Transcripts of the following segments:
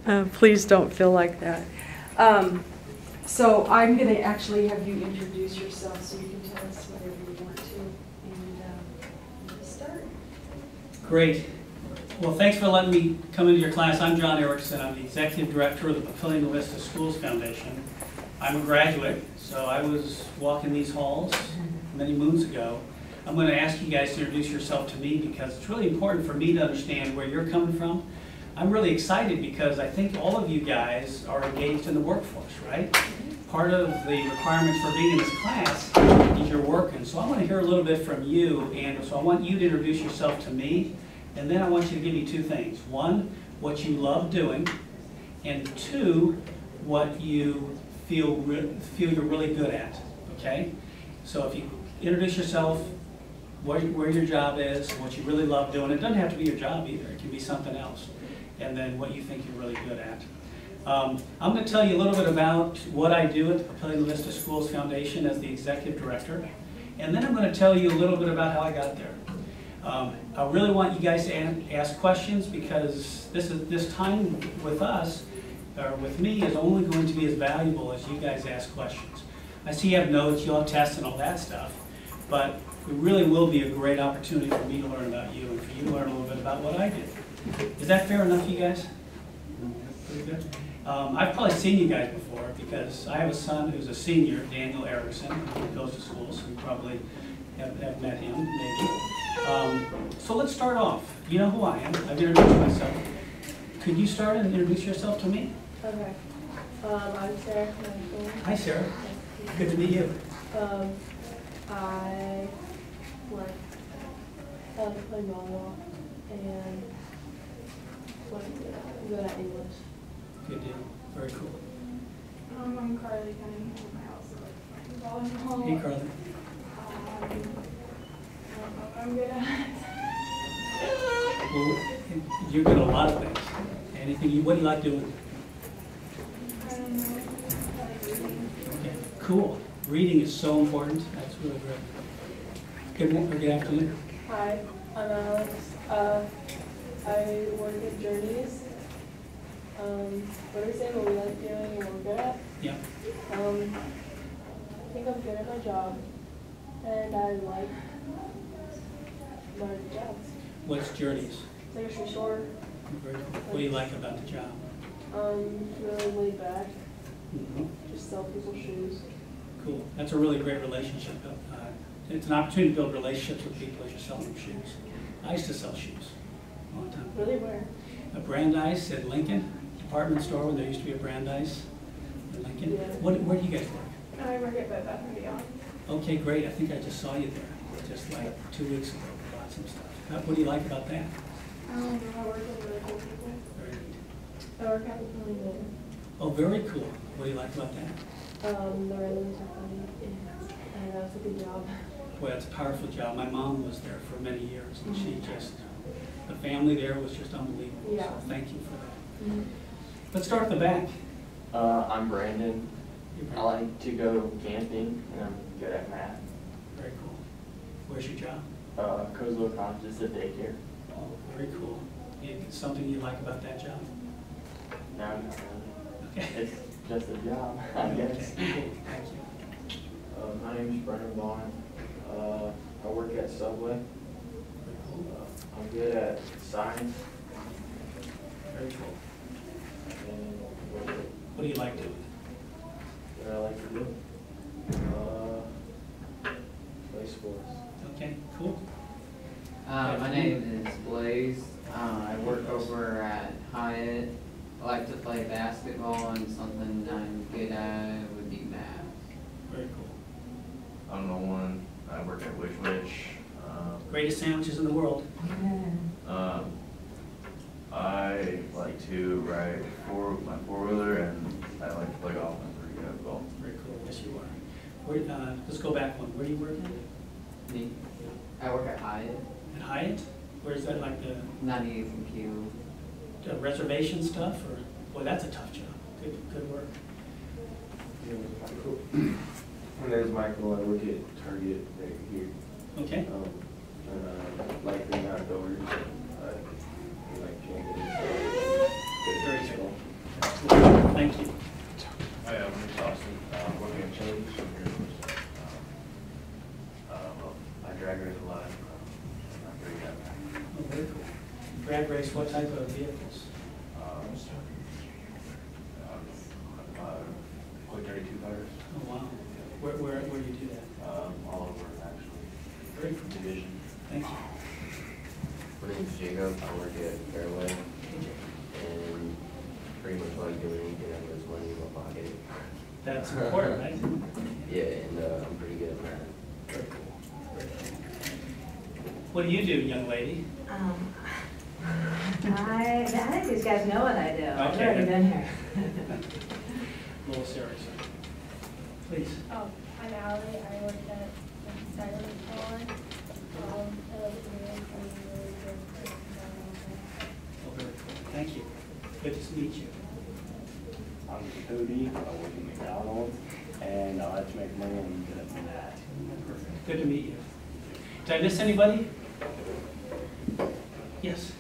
Please don't feel like that. So I'm going to actually have you introduce yourself so you can tell us whatever you want to. And let's start. Great. Well, thanks for letting me come into your class. I'm John Erickson. I'm the Executive Director of the Papillion Vista Schools Foundation. I'm a graduate, so I was walking these halls many moons ago. I'm going to ask you guys to introduce yourself to me because it's really important for me to understand where you're coming from. I'm really excited because I think all of you guys are engaged in the workforce, right? Part of the requirements for being in this class is you're working. So I want to hear a little bit from you, and so I want you to introduce yourself to me, and then I want you to give me two things. One, what you love doing, and two, what you feel you're really good at, okay? So if you introduce yourself, where your job is, what you really love doing. It doesn't have to be your job either. It can be something else. And then what you think you're really good at. I'm going to tell you a little bit about what I do at the Papillion Vista Schools Foundation as the Executive Director. And then I'm going to tell you a little bit about how I got there. I really want you guys to ask questions because this time with us, or with me, is only going to be as valuable as you guys ask questions. I see you have notes, you'll have tests and all that stuff, but it really will be a great opportunity for me to learn about you and for you to learn a little bit about what I did. Is that fair enough, you guys? Pretty good. I've probably seen you guys before because I have a son who's a senior, Daniel Erickson, who goes to school, so you probably have met him, maybe. So let's start off. You know who I am. I've introduced myself. Could you start and introduce yourself to me? Okay. I'm Sarah. Hi, Sarah. Good to meet you. I play volleyball and good at English. Good deal. Very cool. I'm Carly Cunningham. I also like playing volleyball. Hey, Carly. I'm good at. Well, you're good at a lot of things. Anything what do you like doing? I don't know. I like reading. Okay, cool. Reading is so important. That's really great. Good morning, good afternoon. Hi, I'm Alex. I work at Journeys. What are we saying? What we like doing and what we're good at? Yeah. I think I'm good at my job, and I like my job. What's Journeys? It's like a shoe store. Very cool. What do you like about the job? Really laid back. Mm-hmm. Just sell people shoes. Cool. That's a really great relationship. It's an opportunity to build relationships with people as you're selling them shoes. I used to sell shoes a long time. Really where? At Brandeis at Lincoln department store when there used to be a Brandeis in Lincoln. Yeah. Where do you guys work? I work at Bed Bath & Beyond. Okay, great. I think I just saw you there just like 2 weeks ago. We bought some stuff. What do you like about that? I work with really cool people. Very neat. I work at the County Building. Oh, very cool. What do you like about that? The residents are funny, and that's a good job. Boy, that's a powerful job. My mom was there for many years, and she just, the family there was just unbelievable. Yeah. So thank you for that. Let's start at the back. I'm Brandon. You're I like to go camping, and I'm good at math. Very cool. Where's your job? Coastal Conscious at daycare. Oh, very cool. Something you like about that job? No, not really. Okay. It's just a job, I guess. Okay, cool. Thank you. My name is Brennan Bond. I work at Subway. Very cool. I'm good at science. Very cool. And What do you like doing? what I like to do? Play sports. Okay, cool. My name is Blaze. I work over at Hyatt. I like to play basketball, and something I'm good at would be math. Very cool. I'm Nolan. I work at Wish Wish. Greatest sandwiches in the world. I like to ride my four-wheeler, and I like to play golf. I'm pretty good at golf. Very cool. Yes, you are. Let's go back one. Where do you work at? Me? I work at Hyatt. At Hyatt? Where's that, like the 98th and Q. reservation stuff? Or boy, that's a tough job. Good work. My name is Michael. I work at Target right here. Okay. And like being outdoors. I like camping. Very cool. what type of vehicles? Quick 32 fighters. Oh, wow. Where do you do that? All over, actually. Great for Division. Thank you. My name's Jacob, I work at Fairway, and pretty much like doing anything that puts money in my pocket. That's important, right? Yeah, and I'm pretty good at that. Very cool. Very cool. What do you do, young lady? I think these guys know what I do. I've Okay. already been here. Lois Erickson. Please. Oh, I'm Allie. I work at Styling Salon. I love doing really good. Oh, very cool. Thank you. Good to meet you. I'm Cody, I work at McDonald's, and I like to make money and get up from that. Perfect. Good to meet you. Did I miss anybody? Yes.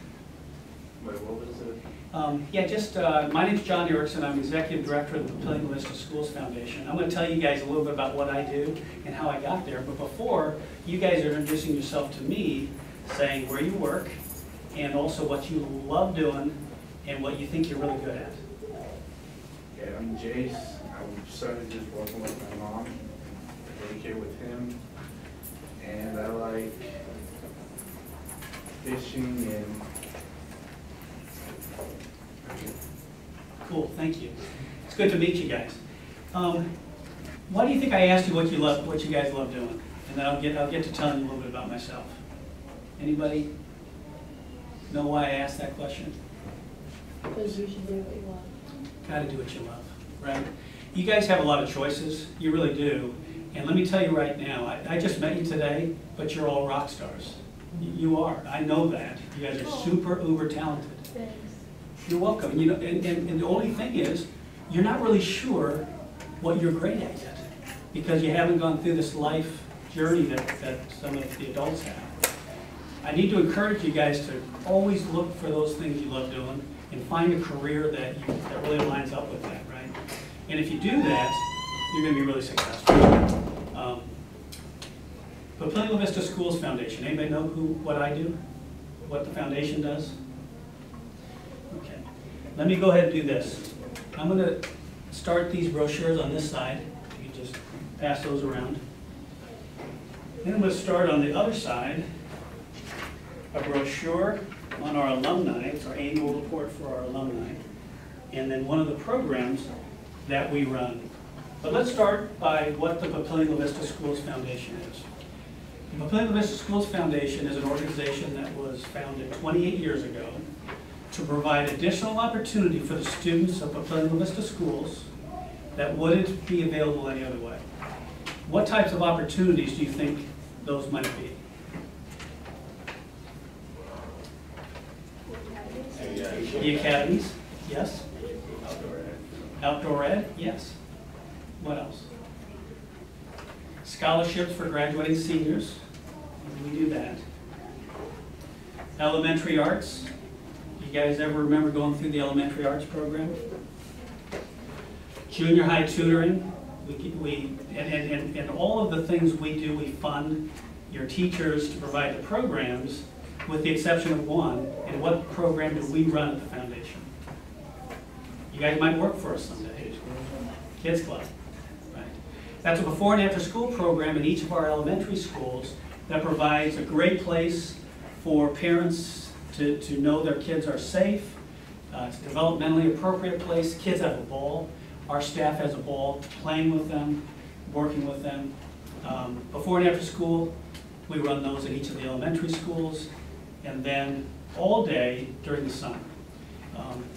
Wait, what was it? My name's John Erickson. I'm Executive Director of the Papillion Vista Schools Foundation. I'm going to tell you guys a little bit about what I do and how I got there. But before, you guys are introducing yourself to me, saying where you work, and also what you love doing, and what you think you're really good at. Yeah, I'm Jace. I started just working with my mom, daycare with him, and I like fishing and Cool, thank you. It's good to meet you guys. Why do you think I asked you what you guys love doing? And then I'll get to telling you a little bit about myself. Anybody know why I asked that question? Because you should do what you love. Gotta do what you love, right? You guys have a lot of choices, you really do. And let me tell you right now, I just met you today, but you're all rock stars. You are, I know that. You guys are super uber talented. Thanks. You're welcome. And the only thing is, you're not really sure what you're great at yet, because you haven't gone through this life journey that some of the adults have. I need to encourage you guys to always look for those things you love doing and find a career that really lines up with that, right? And if you do that, you're going to be really successful. Papillion Vista Schools Foundation. Anybody know what I do? What the foundation does? Okay. Let me go ahead and do this. I'm going to start these brochures on this side. You can just pass those around. Then I'm going to start on the other side, a brochure on our alumni. It's our annual report for our alumni. And then one of the programs that we run. But let's start by what the Papillion Vista Schools Foundation is. The Papillion Vista Schools Foundation is an organization that was founded 28 years ago to provide additional opportunity for the students of Papillion Vista Schools that wouldn't be available any other way. What types of opportunities do you think those might be? The academies, yes. Outdoor ed. Outdoor ed, yes. What else? Scholarships for graduating seniors, we do that. Elementary arts, you guys ever remember going through the elementary arts program? Junior high tutoring, and all of the things we do, we fund your teachers to provide the programs, with the exception of one. And what program do we run at the foundation? You guys might work for us someday. Kids Club, right? That's a before and after school program in each of our elementary schools that provides a great place for parents to know their kids are safe. It's a developmentally appropriate place. Kids have a ball. Our staff has a ball playing with them, working with them. Before and after school, we run those at each of the elementary schools, and then all day during the summer.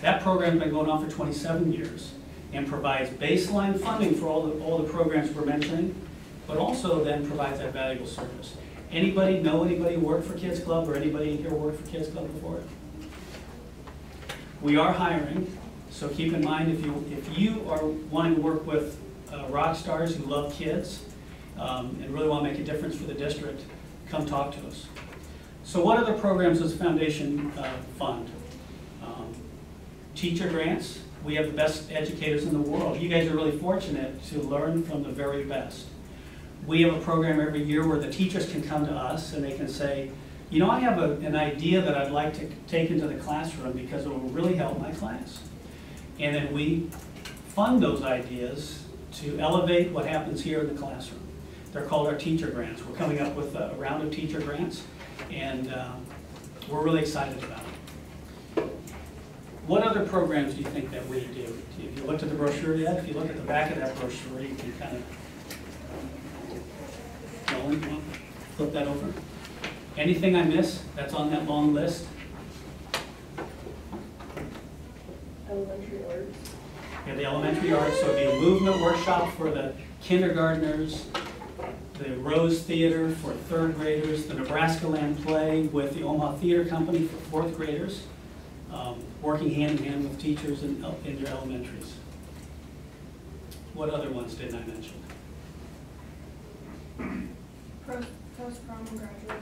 That program's been going on for 27 years and provides baseline funding for all the programs we're mentioning, but also then provides that valuable service. Anybody know anybody who worked for Kids Club, or anybody here worked for Kids Club before? We are hiring, so keep in mind if you are wanting to work with rock stars who love kids and really want to make a difference for the district, come talk to us. So what other programs does the foundation fund? Teacher grants. We have the best educators in the world. You guys are really fortunate to learn from the very best. We have a program every year where the teachers can come to us and they can say, you know, I have an idea that I'd like to take into the classroom because it will really help my class. And then we fund those ideas to elevate what happens here in the classroom. They're called our teacher grants. We're coming up with a round of teacher grants, and we're really excited about it. What other programs do you think that we do? If you looked at the brochure yet, if you look at the back of that brochure, you can kind of, Nolan, you want to flip that over? Anything I miss that's on that long list? Elementary arts. Yeah, the elementary arts, so it'd be a movement workshop for the kindergartners, the Rose Theater for third graders, the Nebraska Land Play with the Omaha Theater Company for fourth graders, working hand in hand with teachers in your elementaries. What other ones didn't I mention? Post-prom and graduate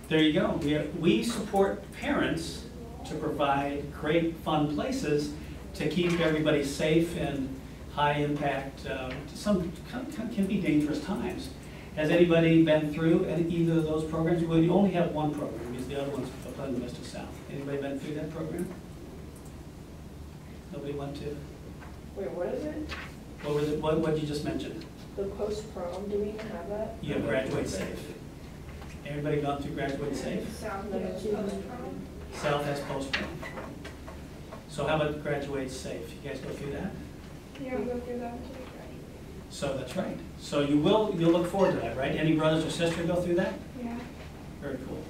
There you go. We support parents to provide great fun places to keep everybody safe and high impact. Some can be dangerous times. Has anybody been through either of those programs? Well, you only have one program because the other one's up on the Vista South. Anybody been through that program? Nobody went to? Wait, what is it? What was it? What did you just mention? The post-prom, do we even have that? You have Graduate Safe. Everybody gone through Graduate Safe? South No. post-prom. South has post-prom. So how about Graduate Safe? You guys go through that? Yeah, we go through that. So that's right. So you'll look forward to that, right? Any brothers or sisters go through that? Yeah. Very cool.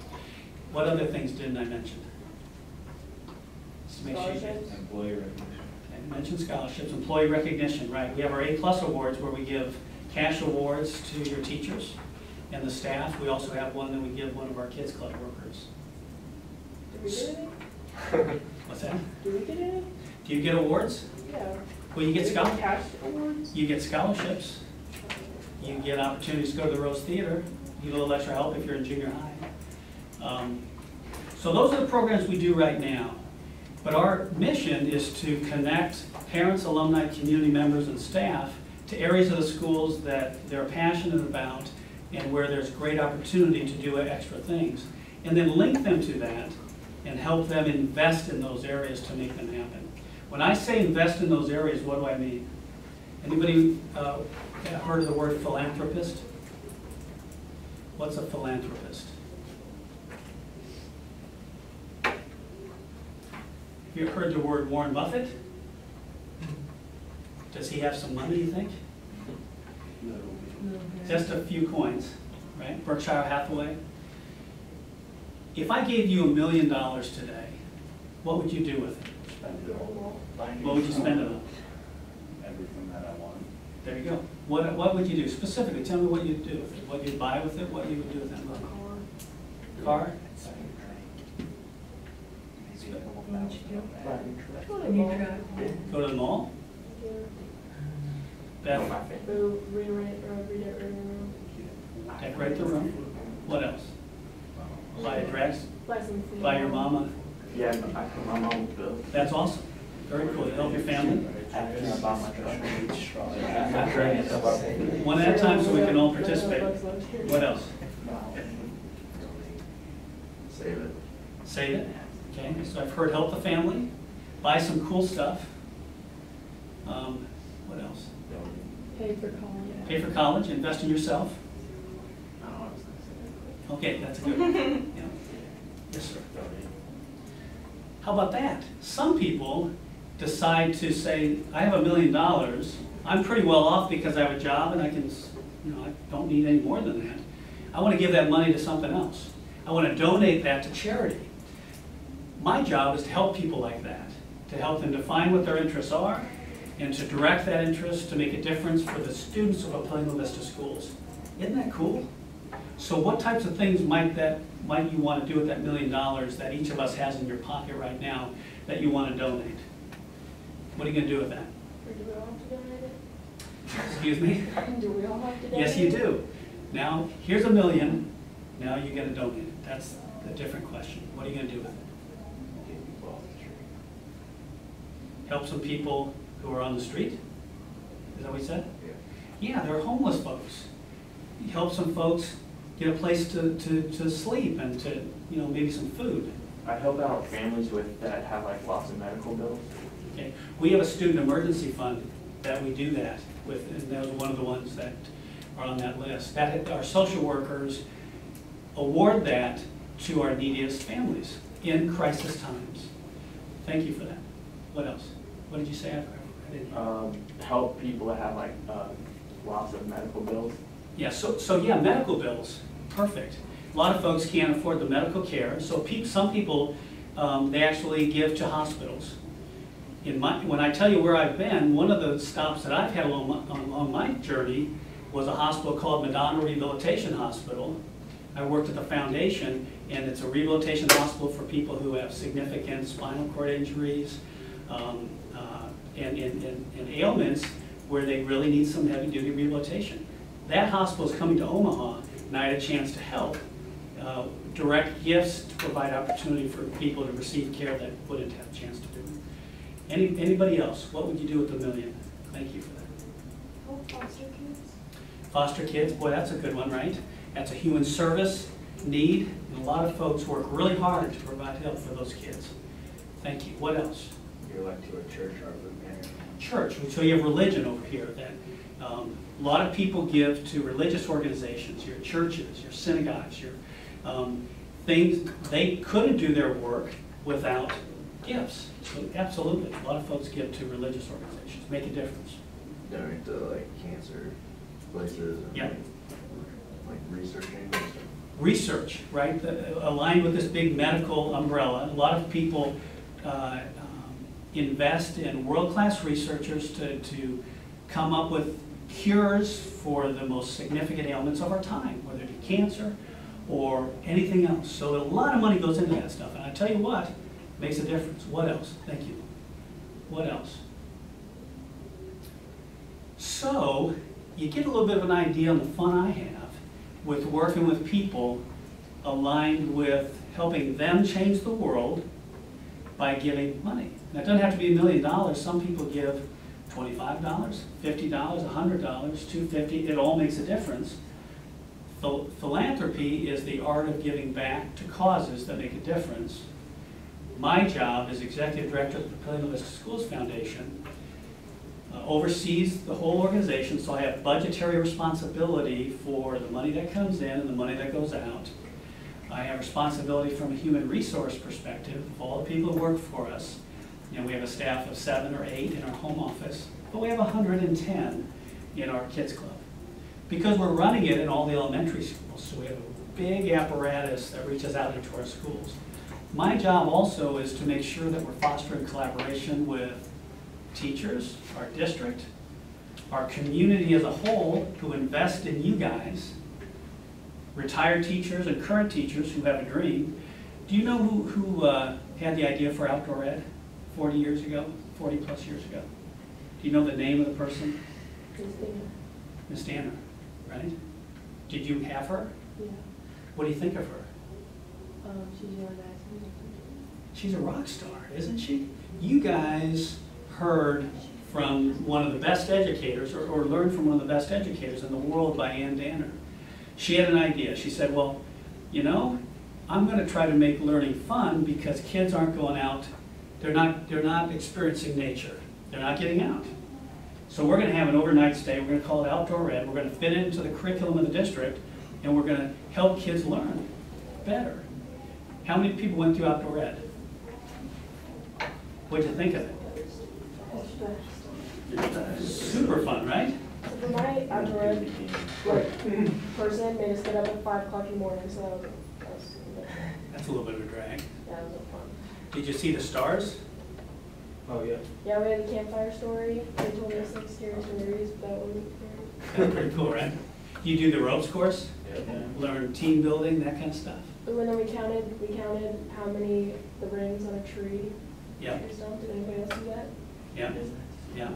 What other things didn't I mention? Just to make sure you get- Scholarships? Employee recognition. I mentioned scholarships, employee recognition, right? We have our A+ awards where we give cash awards to your teachers and the staff. We also have one that we give one of our Kids Club workers. Do we get any? What's that? Do we get any? Do you get awards? Yeah. Well, you get Do we cash awards? You get scholarships. You get opportunities to go to the Rose Theater. You get a little extra help if you're in junior high. So those are the programs we do right now. But our mission is to connect parents, alumni, community members, and staff to areas of the schools that they're passionate about and where there's great opportunity to do extra things. And then link them to that and help them invest in those areas to make them happen. When I say invest in those areas, what do I mean? Anybody heard of the word philanthropist? What's a philanthropist? Have you heard the word Warren Buffett? Does he have some money, you think? No. Just a few coins, right? Berkshire Hathaway. If I gave you $1 million today, what would you do with it? Spend it all. What would you spend it on? Everything that I want. There you go. What would you do? Specifically, tell me what you'd do with it. What you'd buy with it, what you would do with that money. Car? Go to the mall? Yeah. Beth, Go rewrite or redecorate the room. decorate the room. What else? Buy a dress? Buy some food. Buy your mama? Yeah, my mom will build. That's awesome. Very cool. You help your family? After I bought my truck. One at a time so we can all participate. What else? Save it. Save it. Okay, so I've heard help the family, buy some cool stuff. What else? Pay for college. Pay for college, invest in yourself. Okay, that's a good one. Yeah. Yes, sir. How about that? Some people decide to say, I have $1 million, I'm pretty well off because I have a job and I can, I don't need any more than that. I want to give that money to something else. I want to donate that to charity. My job is to help people like that, to help them define what their interests are and to direct that interest to make a difference for the students of Papillion Vista schools. Isn't that cool? So what types of things might you want to do with that $1 million that each of us has in your pocket right now that you want to donate? What are you going to do with that? Or do we all have to donate it? Excuse me? Do we all have to donate it? Yes, you do. Now, here's $1 million. Now you got to donate it. That's a different question. What are you going to do with it? Help some people who are on the street? Is that what you said? Yeah, there are homeless folks. You help some folks get a place to sleep and to, you know, maybe some food. I help out families with that have like lots of medical bills. Okay. We have a student emergency fund that we do that with, and that was one of the ones that are on that list. That our social workers award that to our neediest families in crisis times. Thank you for that. What else? What did you say? I didn't hear. Help people that have like lots of medical bills. Yeah, so yeah, medical bills, perfect. A lot of folks can't afford the medical care, so some people, they actually give to hospitals. When I tell you where I've been, one of the stops that I've had along my journey was a hospital called Madonna Rehabilitation Hospital. I worked at the foundation, and it's a rehabilitation hospital for people who have significant spinal cord injuries and ailments where they really need some heavy-duty rehabilitation. That hospital is coming to Omaha, and I had a chance to help direct gifts to provide opportunity for people to receive care that wouldn't have a chance to do. Anybody else? What would you do with $1 million? Thank you for that. Oh, foster kids. Foster kids, boy, that's a good one, right? That's a human service need, and a lot of folks work really hard to provide help for those kids. Thank you. What else? You're like to a church or a banner. Church. So you have religion over here. That a lot of people give to religious organizations, your churches, your synagogues, your things. They couldn't do their work without gifts. So absolutely, a lot of folks give to religious organizations. Make a difference. Donate to like cancer places and Yep. like researching and stuff. Research, right? Aligned with this big medical umbrella. A lot of people invest in world-class researchers to come up with cures for the most significant ailments of our time, whether it be cancer or anything else. So a lot of money goes into that stuff. And I tell you what, makes a difference. What else? Thank you. What else? So you get a little bit of an idea on the fun I have with working with people aligned with helping them change the world by giving money. Now, it doesn't have to be $1 million. Some people give $25, $50, $100, $250. It all makes a difference. Philanthropy is the art of giving back to causes that make a difference. My job as executive director of the Papillion Vista Schools Foundation oversees the whole organization, so I have budgetary responsibility for the money that comes in and the money that goes out. I have responsibility from a human resource perspective of all the people who work for us. You know, we have a staff of 7 or 8 in our home office, but we have 110 in our kids club. Because we're running it in all the elementary schools, so we have a big apparatus that reaches out into our schools. My job also is to make sure that we're fostering collaboration with teachers, our district, our community as a whole who invest in you guys, retired teachers and current teachers who have a dream. Do you know who had the idea for outdoor ed 40 years ago, 40 plus years ago? Do you know the name of the person? Miss Danner, right? Did you have her? Yeah. What do you think of her? She's young guys. She's a rock star, isn't she? You guys heard from one of the best educators, or learned from one of the best educators in the world by Ann Danner. She had an idea. She said, well, you know, I'm going to try to make learning fun because kids aren't going out. They're not experiencing nature. They're not getting out. So we're going to have an overnight stay. We're going to call it outdoor ed. We're going to fit it into the curriculum of the district, and we're going to help kids learn better. How many people went through outdoor ed? What'd you think of it? Super fun, right? So for my outdoor ed person made us get up at 5 o'clock in the morning, so that was That's a little bit of a drag. yeah, it was fun. Did you see the stars? Oh, yeah. Yeah, we had the campfire story. They told us like scary stories, but that wasn't scary. That's pretty cool, right? You do the ropes course? Yeah. Learn team building, that kind of stuff? But when we counted how many the rings on a tree. Yeah, Or something. Did anybody else do that? yeah, yeah.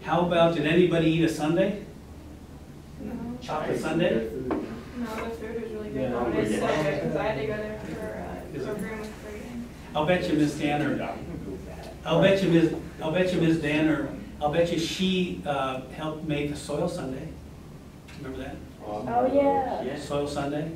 How about, did anybody eat a sundae? No. Chocolate sundae? No, the food was really good. Yeah, But it's so yeah. good because I had to go there for Is it? program with grading. I'll bet you Miss Danner, I'll bet you Miss Danner, I'll bet you she helped make a soil sundae. Remember that? Oh, yeah. Yeah. Soil sundae?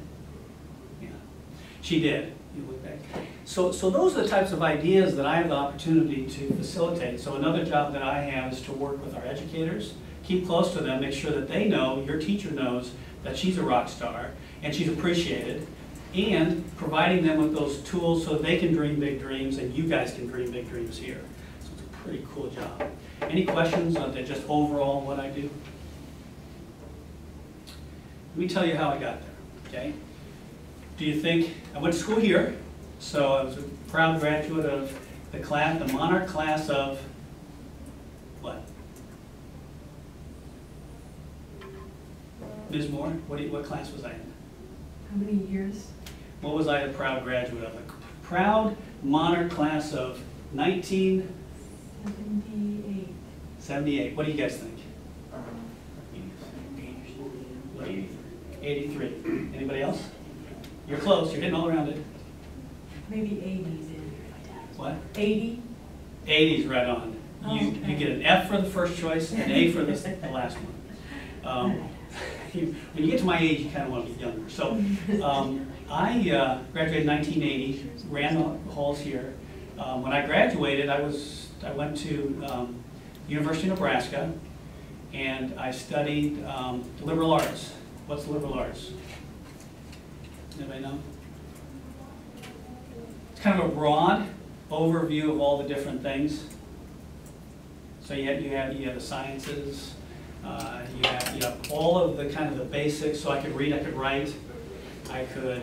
She did. You look back. So those are the types of ideas that I have the opportunity to facilitate. So another job that I have is to work with our educators, keep close to them, make sure that they know, your teacher knows that she's a rock star and she's appreciated, and providing them with those tools so they can dream big dreams and you guys can dream big dreams here. So it's a pretty cool job. Any questions on that, just overall what I do? Let me tell you how I got there, okay? Do you think, I went to school here, so I was a proud graduate of the class, the Monarch class of what? Ms. Moore, what class was I in? How many years? What was I a proud graduate of? A proud Monarch class of 78. 78. What do you guys think? 83. Anybody else? You're close. You're hitting all around it. Maybe 80s. What? 80? 80's right on. You get an F for the first choice, an A for the last one. When you get to my age, you kind of want to be younger. So I graduated in 1980, ran the halls here. When I graduated, I went to University of Nebraska, and I studied the liberal arts. What's the liberal arts? Anybody know? It's kind of a broad overview of all the different things. So you have the sciences, you have all of the kind of the basics. So I could read, I could write, I could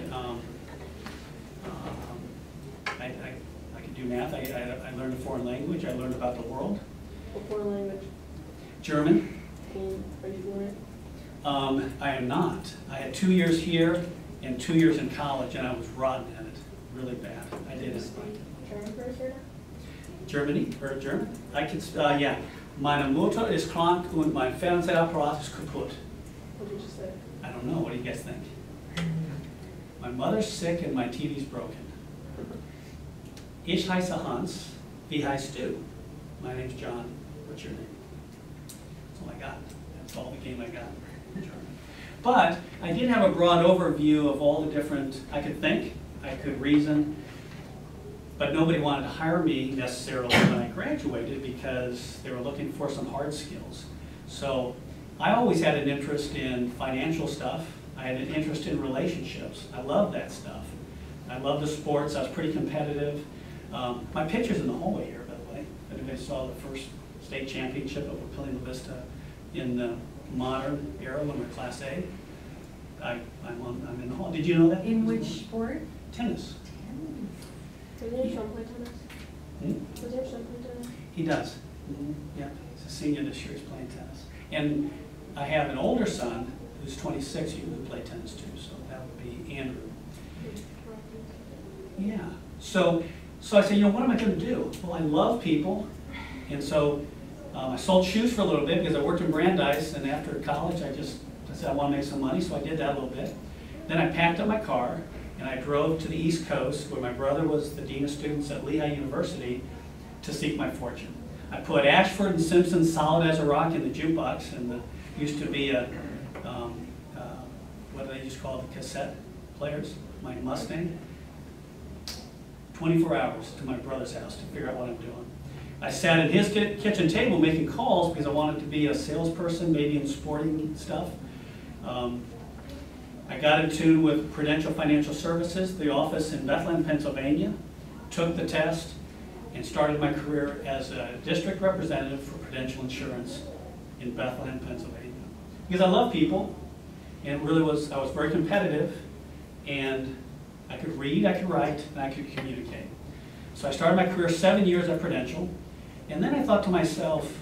do math. I learned a foreign language. I learned about the world. What foreign language? German. Are you fluent? I am not. I had 2 years here and 2 years in college, and I was rotten at it, really bad. I did it. German first or Germany, or German? I could, yeah. Meine Mutter ist krank und mein Fernsehapparat ist kaputt. what did you say? I don't know. What do you guys think? My mother's sick and my TV's broken. Ich heiße Hans. Wie heißt du? My name's John. What's your name? That's all I got. That's all the game I got. But I did have a broad overview of all the different, I could think, I could reason, but nobody wanted to hire me necessarily when I graduated because they were looking for some hard skills. So I always had an interest in financial stuff. I had an interest in relationships. I love that stuff. I love the sports. I was pretty competitive. My picture's in the hallway here, by the way. If anybody saw the first state championship of Papillion La Vista in the modern era when we're Class A, I'm in the hall. Did you know that? In which sport? Tennis. Doesn't your son play tennis? Does your son play tennis? He does. Yeah, he's a senior this year. He's playing tennis. And I have an older son who's 26 who would play tennis too. So that would be Andrew. Yeah. So I said, you know, what am I going to do? Well, I love people, and so I sold shoes for a little bit because I worked in Brandeis, and after college I said I want to make some money, so I did that a little bit. Then I packed up my car and I drove to the East Coast where my brother was the dean of students at Lehigh University to seek my fortune. I put Ashford and Simpson Solid as a Rock in the jukebox, and there used to be a, what do they used to call the cassette players, my Mustang. 24 hours to my brother's house to figure out what I'm doing. I sat at his kitchen table making calls because I wanted to be a salesperson, maybe in sporting stuff. I got in tune with Prudential Financial Services, the office in Bethlehem, Pennsylvania, took the test, and started my career as a district representative for Prudential Insurance in Bethlehem, Pennsylvania. Because I love people, and it really was, I was very competitive, and I could read, I could write, and I could communicate. So I started my career 7 years at Prudential, and then I thought to myself,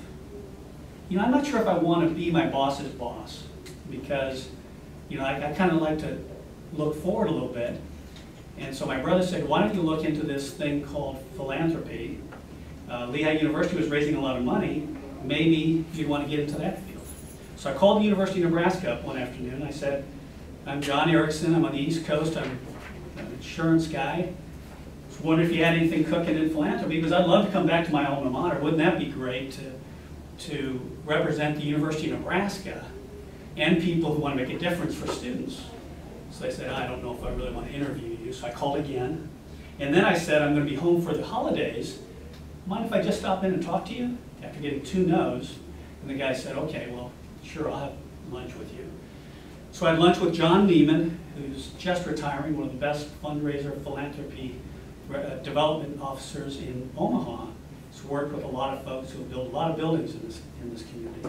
you know, I'm not sure if I want to be my boss's boss, because, you know, I kind of like to look forward a little bit. And so my brother said, why don't you look into this thing called philanthropy? Lehigh University was raising a lot of money. Maybe you'd want to get into that field. So I called the University of Nebraska up one afternoon. I said, I'm John Erickson. I'm on the East Coast. I'm an insurance guy. I was wondering if you had anything cooking in philanthropy, because I'd love to come back to my alma mater. Wouldn't that be great to represent the University of Nebraska and people who want to make a difference for students? So they said, I don't know if I really want to interview you. So I called again. And then I said, I'm going to be home for the holidays. Mind if I just stop in and talk to you? After getting 2 no's. And the guy said, okay, well, sure, I'll have lunch with you. So I had lunch with John Neiman, who's just retiring, one of the best fundraiser philanthropy development officers in Omaha. He's worked with a lot of folks who have built a lot of buildings in this community.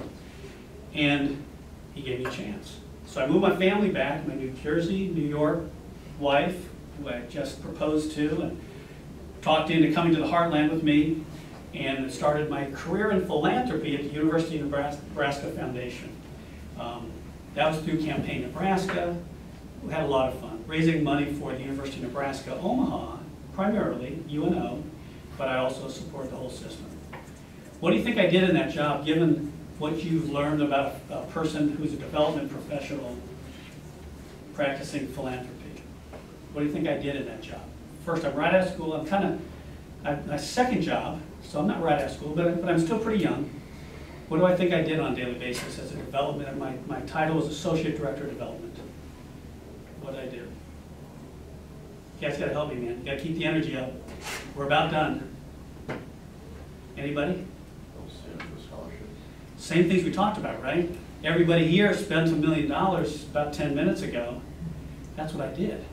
And he gave me a chance. So I moved my family back, my New Jersey, New York wife, who I just proposed to, and talked into coming to the Heartland with me, and started my career in philanthropy at the University of Nebraska Foundation. That was through Campaign Nebraska. We had a lot of fun, raising money for the University of Nebraska Omaha, primarily, UNO, but I also support the whole system. What do you think I did in that job, given what you've learned about a person who's a development professional practicing philanthropy? What do you think I did in that job? First, I'm right out of school. I'm kind of, my second job, so I'm not right out of school, but I'm still pretty young. What do I think I did on a daily basis as a development? My title was Associate Director of Development. What did I do? You guys got to help me, man. You got to keep the energy up. We're about done. Anybody? Same things we talked about, right? Everybody here spent $1 million about 10 minutes ago. That's what I did.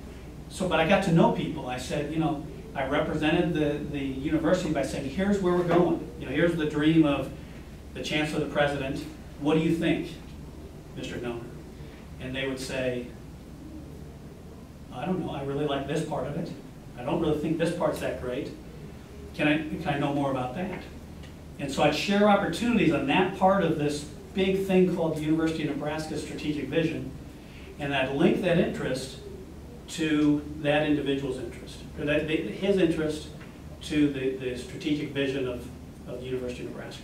So, but I got to know people. I said, you know, I represented the university by saying, here's where we're going. You know, here's the dream of the Chancellor, the President. What do you think, Mr. Donor? And they would say, I don't know, I really like this part of it. I don't really think this part's that great. Can I know more about that? And so I'd share opportunities on that part of this big thing called the University of Nebraska Strategic Vision, and I'd link that interest to that individual's interest, or his interest to the strategic vision of the University of Nebraska.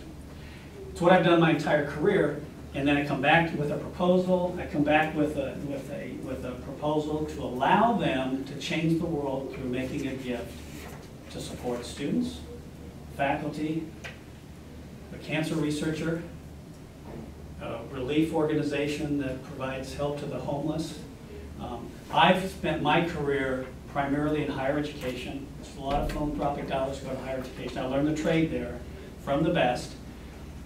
It's what I've done my entire career, and then I come back with a proposal. I come back with a proposal to allow them to change the world through making a gift to support students, faculty, a cancer researcher, a relief organization that provides help to the homeless. I've spent my career primarily in higher education. There's a lot of philanthropic dollars go to higher education. I learned the trade there from the best.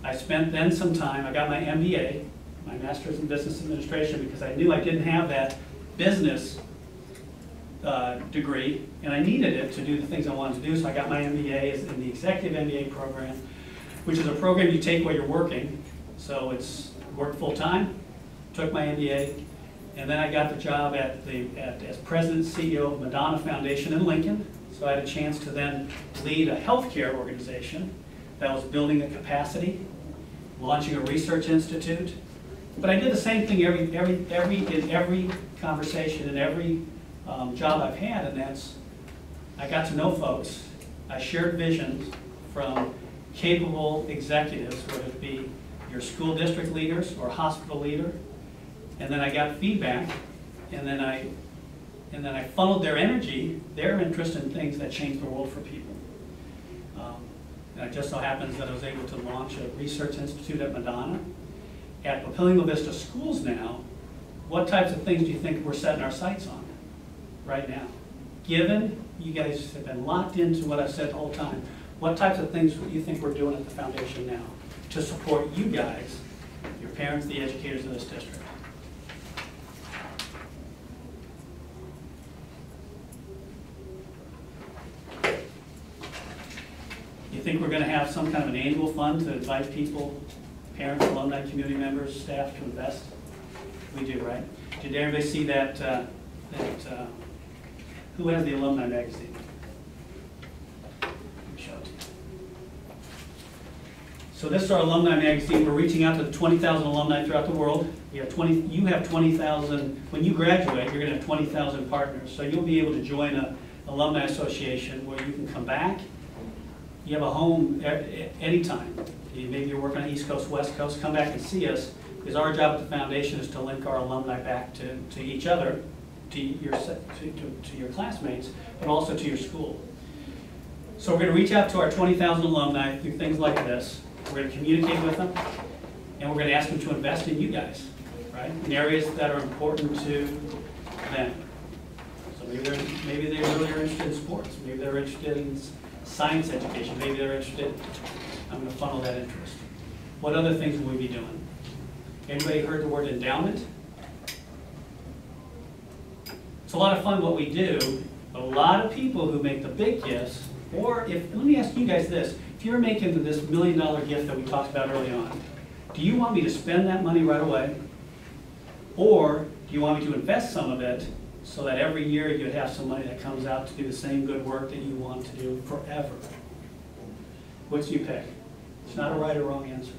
I spent then some time, I got my MBA, my Master's in Business Administration, because I knew I didn't have that business degree, and I needed it to do the things I wanted to do, so I got my MBA in the Executive MBA program, which is a program you take while you're working. So it's work full-time, took my MBA, and then I got the job as President and CEO of Madonna Foundation in Lincoln. So I had a chance to then lead a healthcare organization that was building a capacity, launching a research institute. But I did the same thing in every conversation, in every job I've had, and that's, I got to know folks. I shared visions from capable executives, whether it be your school district leaders or hospital leader, and then I got feedback, and then I funneled their energy, their interest in things that changed the world for people. And it just so happens that I was able to launch a research institute at Madonna. At Papillion Vista Schools now, what types of things do you think we're setting our sights on right now? Given you guys have been locked into what I've said the whole time, what types of things do you think we're doing at the foundation now to support you guys, your parents, the educators of this district? You think we're going to have some kind of an annual fund to invite people, parents, alumni, community members, staff to invest? We do, right? Did everybody see that? Who has the alumni magazine? Show it to you. So this is our alumni magazine. We're reaching out to the 20,000 alumni throughout the world. We have you have 20,000. When you graduate, you're going to have 20,000 partners. So you'll be able to join an alumni association where you can come back. You have a home anytime. Maybe you're working on East Coast, West Coast, come back and see us, because our job at the foundation is to link our alumni back to each other, to your classmates, but also to your school. So we're going to reach out to our 20,000 alumni through things like this. We're going to communicate with them, and we're going to ask them to invest in you guys, right? In areas that are important to them. So maybe they really are interested in sports, maybe they're interested in science education, maybe they're interested, I'm going to funnel that interest. What other things will we be doing? Anybody heard the word endowment? It's a lot of fun what we do, but a lot of people who make the big gifts, or if, let me ask you guys this, if you're making this $1 million gift that we talked about early on, do you want me to spend that money right away? Or do you want me to invest some of it so that every year you have some money that comes out to do the same good work that you want to do forever? Which do you pick? It's not a right or wrong answer.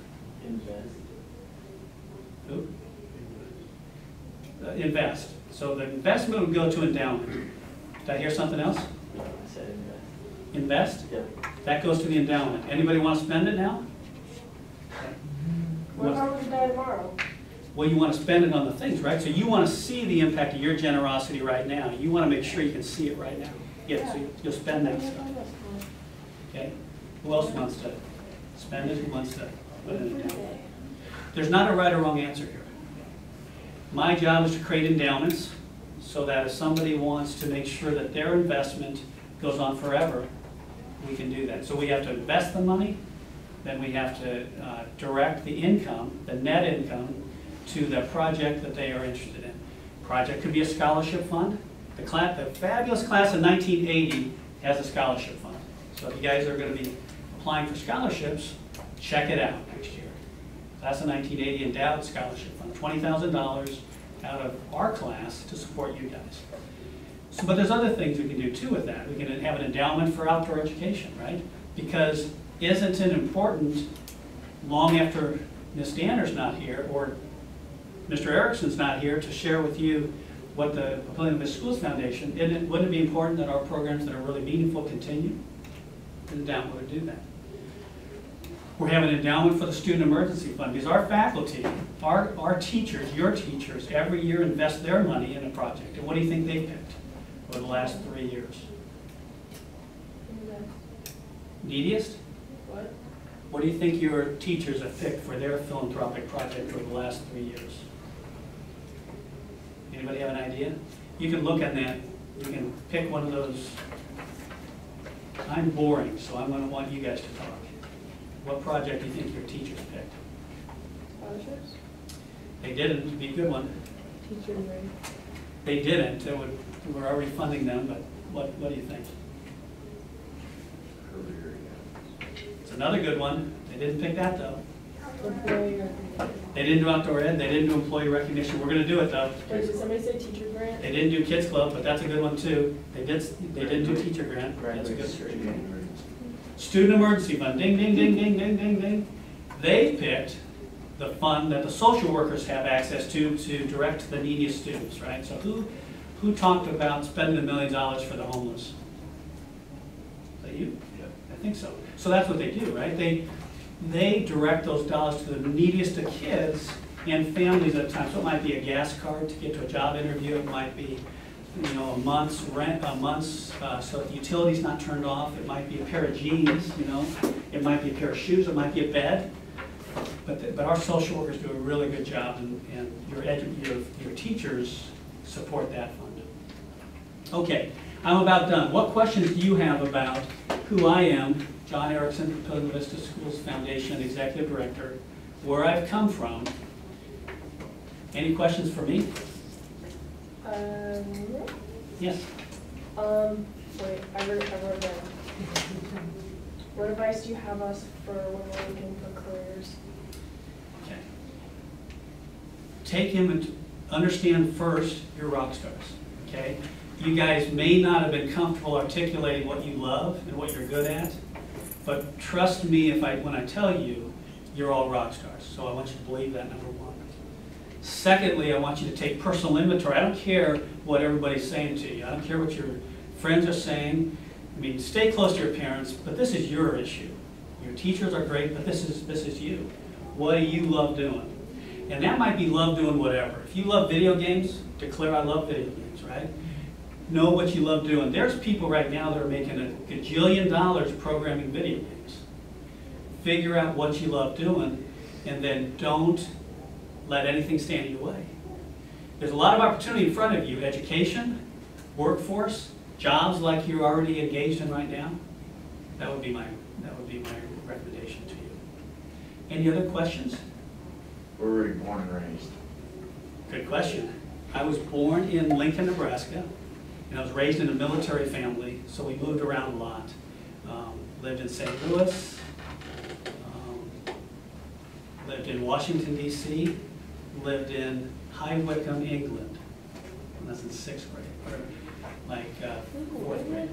Invest. Who? Invest. So the investment would go to endowment. Did I hear something else? No, I said invest. Invest? Yep. That goes to the endowment. Anybody want to spend it now? What if I were to die tomorrow? Well, you want to spend it on the things, right? So you want to see the impact of your generosity right now. You want to make sure you can see it right now. Yeah, so you'll spend that stuff. Okay? Who else wants to spend it? Who wants to put it in endowment? There's not a right or wrong answer here. My job is to create endowments so that if somebody wants to make sure that their investment goes on forever, we can do that. So we have to invest the money, then we have to direct the income, the net income, to the project that they are interested in. Project could be a scholarship fund. The fabulous class of 1980 has a scholarship fund. So if you guys are going to be applying for scholarships, check it out next year. Class of 1980 endowed scholarship fund, $20,000 out of our class to support you guys. So, but there's other things we can do too with that. We can have an endowment for outdoor education, right? Because isn't it important, long after Ms. Danner's not here, or Mr. Erickson's not here to share with you what the Papillion Vista Schools Foundation, wouldn't it be important that our programs that are really meaningful continue? An endowment would do that. We have an endowment for the Student Emergency Fund because our faculty, our teachers, your teachers, every year invest their money in a project. And what do you think they picked over the last 3 years? Neediest? What? What do you think your teachers have picked for their philanthropic project over the last 3 years? Anybody have an idea? You can look at that. You can pick one of those. I'm boring, so I'm going to want you guys to talk. What project do you think your teachers picked? Scholarships? They didn't. It'd be a good one. Teacher grade. They didn't. We're already funding them, but what do you think? It's another good one. They didn't pick that, though. Employee recognition. They didn't do outdoor ed. They didn't do employee recognition. We're going to do it, though. Wait, did somebody say teacher grant? They didn't do kids club, but that's a good one, too. They didn't do teacher grant. That's a good one. Student Emergency Fund. Ding, ding, ding, ding, ding, ding, ding. They picked the fund that the social workers have access to direct the neediest students, right? So who talked about spending $1 million for the homeless? Is that you? Yeah. I think so. So that's what they do, right? They direct those dollars to the neediest of kids and families at a time. So it might be a gas card to get to a job interview. It might be, a month's rent, so the utility's not turned off. It might be a pair of jeans, It might be a pair of shoes. It might be a bed. But our social workers do a really good job, and your teachers support that fund. Okay, I'm about done. What questions do you have about who I am, John Erickson, Papillion Vista Schools Foundation Executive Director, where I've come from? Any questions for me? Yes. Wait, I wrote it down. What advice do you have us for when we're looking for careers? Okay. Take him and understand first your rock stars, okay? You guys may not have been comfortable articulating what you love and what you're good at, but trust me when I tell you, you're all rock stars. So I want you to believe that, number one. Secondly, I want you to take personal inventory. I don't care what everybody's saying to you. I don't care what your friends are saying. I mean, stay close to your parents, but this is your issue. Your teachers are great, but this is you. What do you love doing? And that might be love doing whatever. If you love video games, declare I love video games, right? Know what you love doing. There's people right now that are making a gajillion dollars programming video games. Figure out what you love doing, and then don't let anything stand in your way. There's a lot of opportunity in front of you, education, workforce, jobs like you're already engaged in right now. That would be my recommendation to you. Any other questions? Where were you born and raised? Good question. I was born in Lincoln, Nebraska, and I was raised in a military family, so we moved around a lot. Lived in St. Louis, lived in Washington, D.C., lived in High Wycombe, England. And that's in 6th grade, or like 4th grade.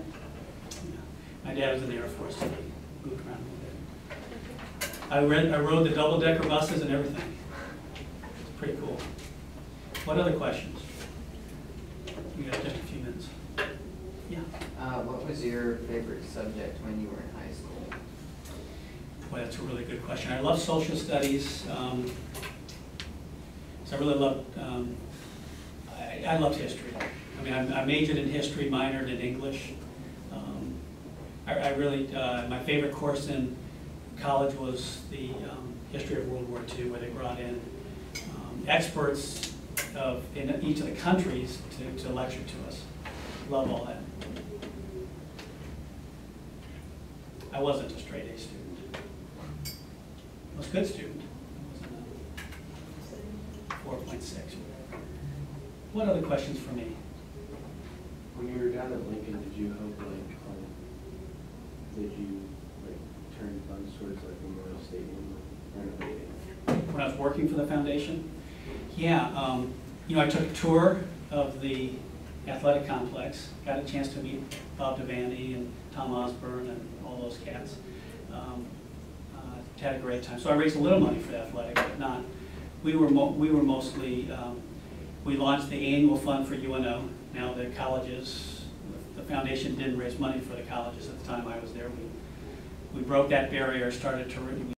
Yeah. My dad was in the Air Force, so we moved around a little bit. I rode the double-decker buses and everything. It's pretty cool. What other questions? You got just a few minutes. Yeah. What was your favorite subject when you were in high school? Boy, that's a really good question. I love social studies. So I really loved, I loved history. I mean, I majored in history, minored in English. I really, my favorite course in college was the history of World War II, where they brought in experts in each of the countries to lecture to us. Love all that. I wasn't a straight A student. I was a good student. I wasn't a 4.6. What other questions for me? When you were down at Lincoln, did you hope did you turn funds towards Memorial Stadium renovating? When I was working for the foundation? Yeah, you know, I took a tour of the athletic complex, got a chance to meet Bob Devaney and Tom Osborne and all those cats. Had a great time. So I raised a little money for the athletic, but not. We were mostly, we launched the annual fund for UNO. Now the colleges, the foundation didn't raise money for the colleges at the time I was there. We broke that barrier, started to